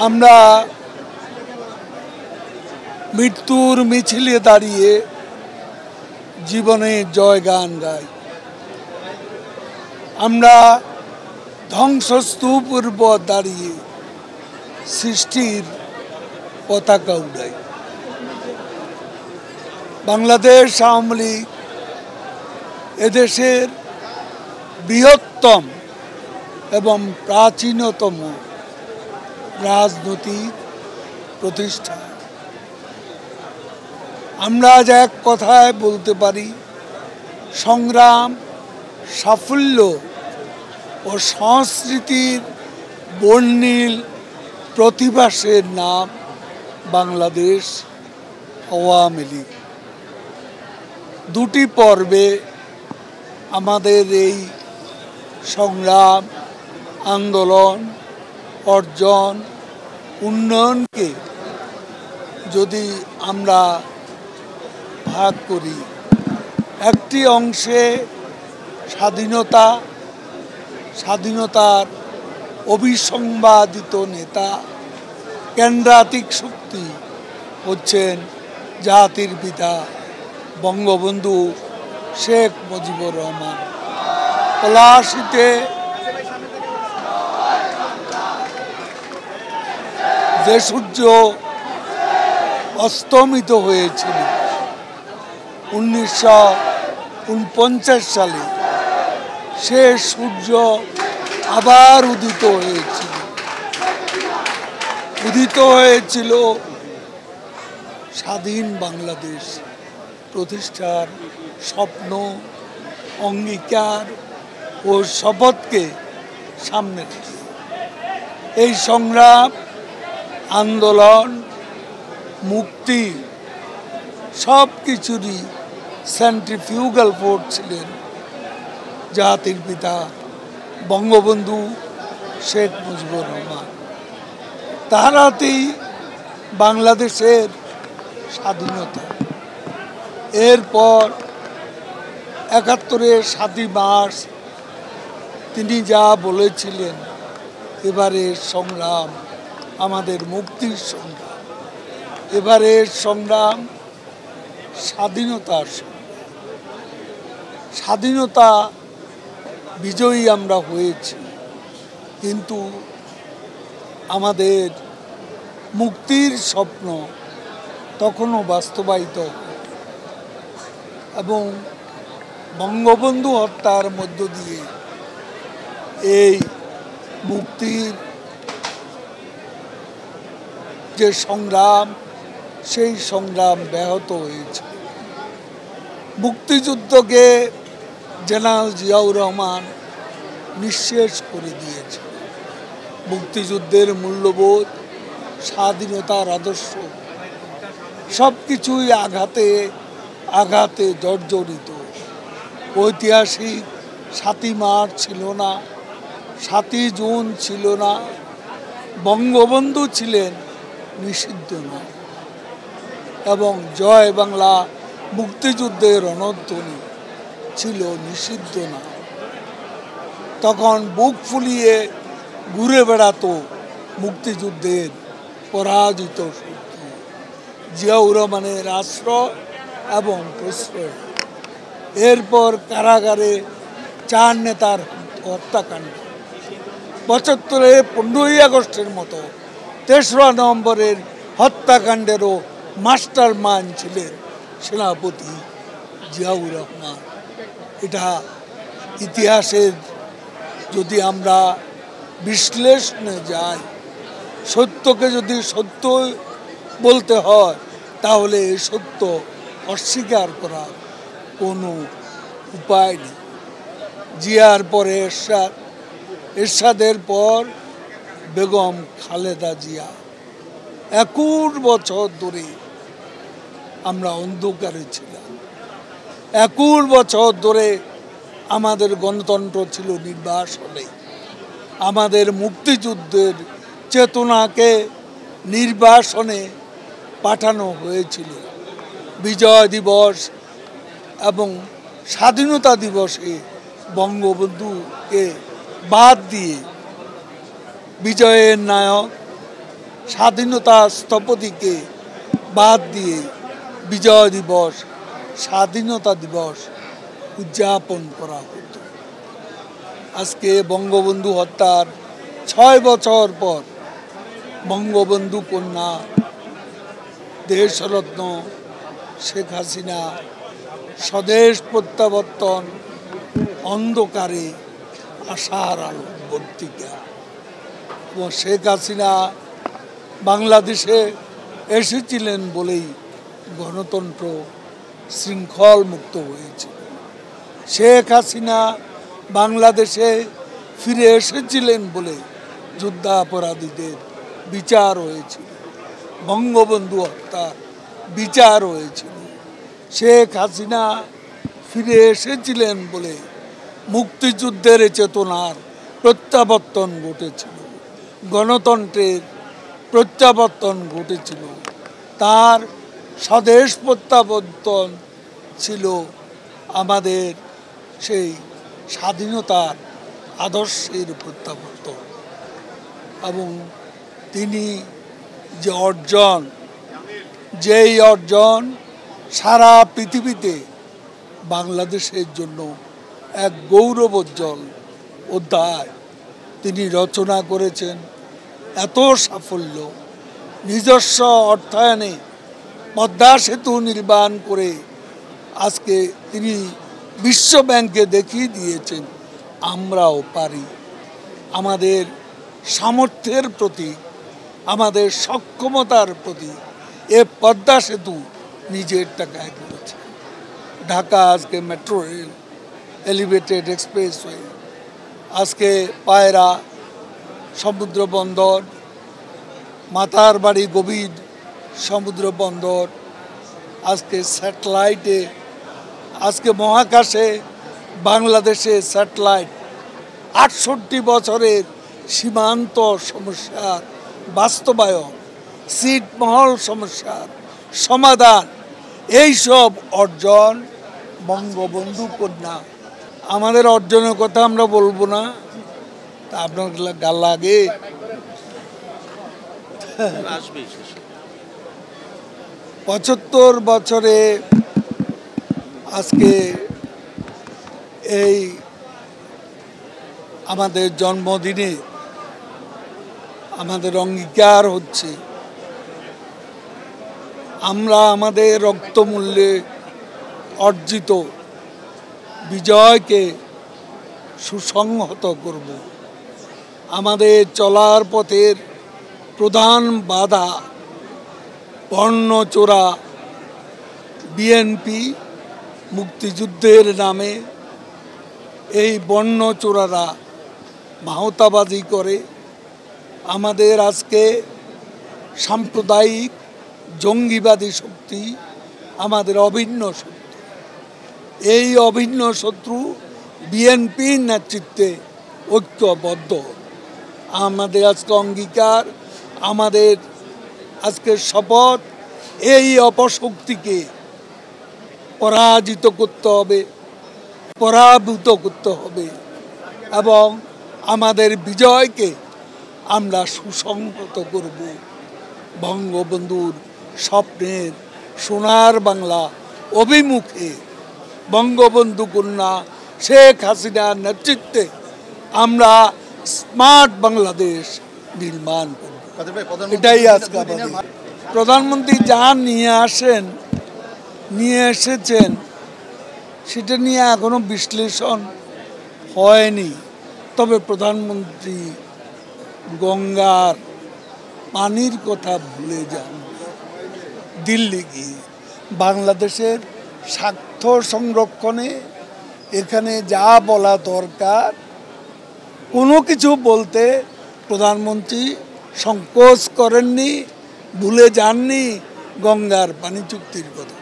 আমরা মৃত্যুর মিছিলে দাঁড়িয়ে জীবনের জয়গান গাই। আমরা ধ্বংসস্তূপের উপর দাঁড়িয়ে সৃষ্টির পতাকা উড়াই। বাংলাদেশ আওয়ামী লীগ এদেশের বৃহত্তম এবং প্রাচীনতম রাজনৈতিক প্রতিষ্ঠান। আমরা আজ এক কথায় বলতে পারি, সংগ্রাম, সাফল্য ও সংস্কৃতির বর্ণিল প্রতিভাসের নাম বাংলাদেশ আওয়ামী লীগ। দুটি পর্বে আমাদের এই সংগ্রাম, আন্দোলন, অর্জন, উন্নয়নকে যদি আমরা ভাগ করি, একটি অংশে স্বাধীনতার অবিসংবাদিত নেতা, কেন্দ্রাতিক শক্তি হচ্ছেন জাতির পিতা বঙ্গবন্ধু শেখ মুজিবুর রহমান। পলাশীতে যে সূর্য অস্তমিত হয়েছিল 1949 সালে, সে সূর্য আবার উদিত হয়েছিল স্বাধীন বাংলাদেশ প্রতিষ্ঠার স্বপ্ন, অঙ্গীকার ও শপথকে সামনে রেখে। এই সংগ্রাম, আন্দোলন, মুক্তি সব কিছুরই সেন্ট্রিফিউগাল ফোর্স ছিলেন জাতির পিতা বঙ্গবন্ধু শেখ মুজিবুর রহমান। তার হাতেই বাংলাদেশের স্বাধীনতা। এরপর ৭১-এর ৭ই মার্চ তিনি যা বলেছিলেন, এবারের সংগ্রাম আমাদের মুক্তির সংগ্রাম, এবারের সংগ্রাম স্বাধীনতার সংগ্রাম। স্বাধীনতা বিজয়ী আমরা হয়েছি, কিন্তু আমাদের মুক্তির স্বপ্ন তখনও বাস্তবায়িত, এবং বঙ্গবন্ধু হত্যার মধ্য দিয়ে এই মুক্তির যে সংগ্রাম, সেই সংগ্রাম ব্যাহত হয়েছে। মুক্তিযুদ্ধকে জেনারেল জিয়াউর রহমান নিঃশেষ করে দিয়েছে। মুক্তিযুদ্ধের মূল্যবোধ, স্বাধীনতার আদর্শ সব কিছুই আঘাতে জর্জরিত। ঐতিহাসিক ৭ই মার্চ ছিল না, ৭ই জুন ছিল না, বঙ্গবন্ধু ছিলেন নিষিদ্ধ না, এবং জয় বাংলা মুক্তিযুদ্ধের রণধ্বনি ছিল নিষিদ্ধ না। তখন বুক ফুলিয়ে ঘুরে বেড়াতো মুক্তিযুদ্ধের পরাজিত শক্তি, জিয়াউর রহমানের আশ্রয় এবং প্রশ্রয়। এরপর কারাগারে ৪ নেতার হত্যাকাণ্ড, ৭৫-এ ১৫ই আগস্টের মতো ৩রা নভেম্বরের হত্যাকাণ্ডেরও মাস্টার মাইন্ড ছিলেন সেনাপতি জিয়াউর রহমান। এটা ইতিহাসের যদি আমরা বিশ্লেষণে যাই, সত্যকে যদি সত্য বলতে হয়, তাহলে এই সত্য অস্বীকার করার কোনো উপায় নেই। জিয়ার পরে এরশাদের পর বেগম খালেদা জিয়া। ২১ বছর ধরে আমরা অন্ধকারে ছিলাম। ২১ বছর ধরে আমাদের গণতন্ত্র ছিল নির্বাসনে। আমাদের মুক্তিযুদ্ধের চেতনাকে নির্বাসনে পাঠানো হয়েছিল। বিজয় দিবস এবং স্বাধীনতা দিবসে বঙ্গবন্ধুকে বাদ দিয়ে বিজয়ের নায়ক স্বাধীনতা স্থপতিকে বাদ দিয়ে বিজয় দিবস, স্বাধীনতা দিবস উদযাপন করা হতো। আজকে বঙ্গবন্ধু হত্যার 6 বছর পর বঙ্গবন্ধু কন্যা দেশরত্ন শেখ হাসিনা স্বদেশ প্রত্যাবর্তন অন্ধকারে আশার আলো বর্তিকা। এবং শেখ হাসিনা বাংলাদেশে এসেছিলেন বলেই গণতন্ত্র শৃঙ্খল মুক্ত হয়েছিল। শেখ হাসিনা বাংলাদেশে ফিরে এসেছিলেন বলে যুদ্ধাপরাধীদের বিচার হয়েছিল, বঙ্গবন্ধু হত্যার বিচার হয়েছিল। শেখ হাসিনা ফিরে এসেছিলেন বলে মুক্তিযুদ্ধের চেতনার প্রত্যাবর্তন ঘটেছিল, গণতন্ত্রের প্রত্যাবর্তন ঘটেছিল। তার স্বদেশ প্রত্যাবর্তন ছিল আমাদের সেই স্বাধীনতার আদর্শের প্রত্যাবর্তন। এবং তিনি যেই অর্জন সারা পৃথিবীতে বাংলাদেশের জন্য এক গৌরবোজ্জ্বল অধ্যায় তিনি রচনা করেছেন। এত সাফল্য, নিজস্ব অর্থায়নে পদ্মা সেতু নির্মাণ করে আজকে তিনি বিশ্ব ব্যাংকে দেখিয়ে দিয়েছেন আমরাও পারি। আমাদের সামর্থ্যের প্রতি, আমাদের সক্ষমতার প্রতি এ পদ্মা সেতু নিজের টাকায় করেছে। ঢাকা আজকে মেট্রো রেল, এলিভেটেড এক্সপ্রেসওয়ে, আজকে পায়রা সমুদ্র বন্দর, মাতারবাড়ি গভীর সমুদ্র বন্দর, আজকে স্যাটেলাইটে, আজকে মহাকাশে বাংলাদেশে স্যাটেলাইট, 68 বছরের সীমান্ত সমস্যার বাস্তবায়ন, ছিটমহল সমস্যার সমাধান, এইসব অর্জন বঙ্গবন্ধু কন্যা। আমাদের অর্জনের কথা আমরা বলবো না, তা আপনার গাল লাগে। 75 বছরে আজকে এই আমাদের জন্মদিনে আমাদের অঙ্গীকার হচ্ছে আমরা আমাদের রক্তমূল্যে অর্জিত বিজয়কে সুসংহত করব। আমাদের চলার পথের প্রধান বাধা বর্ণচোরা বিএনপি, মুক্তিযুদ্ধের নামে এই বর্ণচোরারা ভাওতাবাজি করে। আমাদের আজকে সাম্প্রদায়িক জঙ্গিবাদী শক্তি আমাদের অভিন্ন শত্রু। এই অভিন্ন শত্রু বিএনপির নেতৃত্বে ঐক্যবদ্ধ। আমাদের আজকে অঙ্গীকার, আমাদের আজকে শপথ, এই অপশক্তিকে পরাজিত করতে হবে, পরাভূত করতে হবে এবং আমাদের বিজয়কে আমরা সুসংহত করব। বঙ্গবন্ধুর স্বপ্নের সোনার বাংলা অভিমুখে বঙ্গবন্ধু কন্যা শেখ হাসিনার নেতৃত্বে আমরা স্মার্ট বাংলাদেশ নির্মাণ করব। এটাই আজকে প্রধানমন্ত্রী যা নিয়ে এসেছেন সেটা নিয়ে এখনো বিশ্লেষণ হয়নি। তবে প্রধানমন্ত্রী গঙ্গার পানির কথা ভুলে যান। দিল্লি গিয়ে বাংলাদেশের স্বার্থ সংরক্ষণে এখানে যা বলা দরকার কোনো কিছু বলতে প্রধানমন্ত্রী সংকোচ করেননি, ভুলে যাননি গঙ্গার পানি চুক্তির কথা।